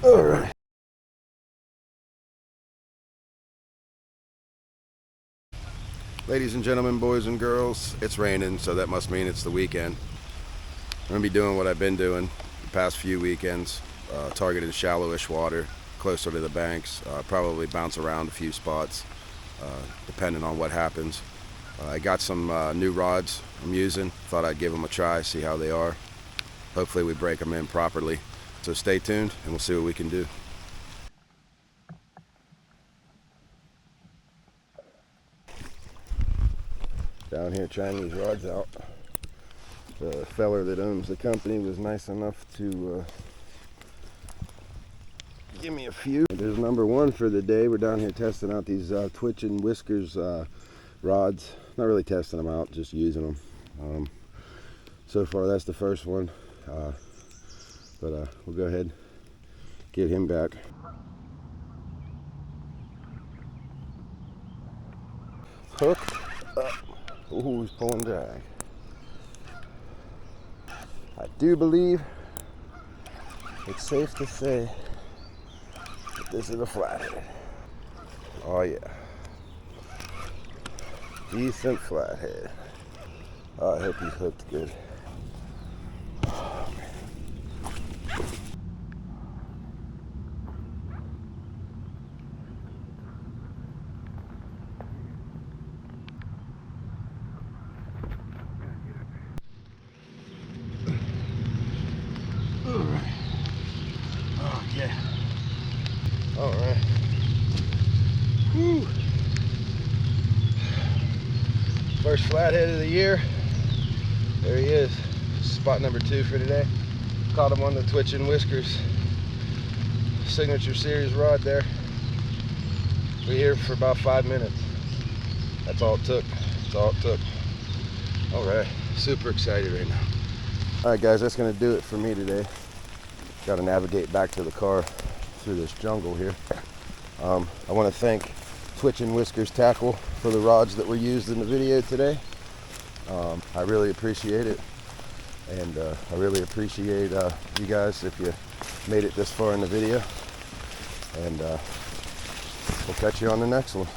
All right. Ladies and gentlemen, boys and girls, it's raining, so that must mean it's the weekend. I'm gonna be doing what I've been doing the past few weekends, targeting shallowish water, closer to the banks, probably bounce around a few spots, depending on what happens. I got some new rods I'm using, thought I'd give them a try, see how they are. Hopefully we break them in properly. So stay tuned and we'll see what we can do. Down here trying these rods out. The feller that owns the company was nice enough to give me a few. There's number one for the day. We're down here testing out these twitching whiskers rods. Not really testing them out, just using them. So far that's the first one, but we'll go ahead and get him back. Hooked up. Ooh, he's pulling drag. I do believe it's safe to say that this is a flathead. Oh yeah. Decent flathead. Oh, I hope he's hooked good. Alright. Oh yeah. Alright. Whew. First flathead of the year. There he is. Spot number 2 for today. Caught him on the twitching whiskers. Signature series rod there. We're here for about 5 minutes. That's all it took. That's all it took. Alright. Super excited right now. Alright guys, that's going to do it for me today. Got to navigate back to the car through this jungle here. I want to thank Twitching Whiskers Tackle for the rods that were used in the video today. I really appreciate it, and I really appreciate you guys if you made it this far in the video, and we'll catch you on the next one.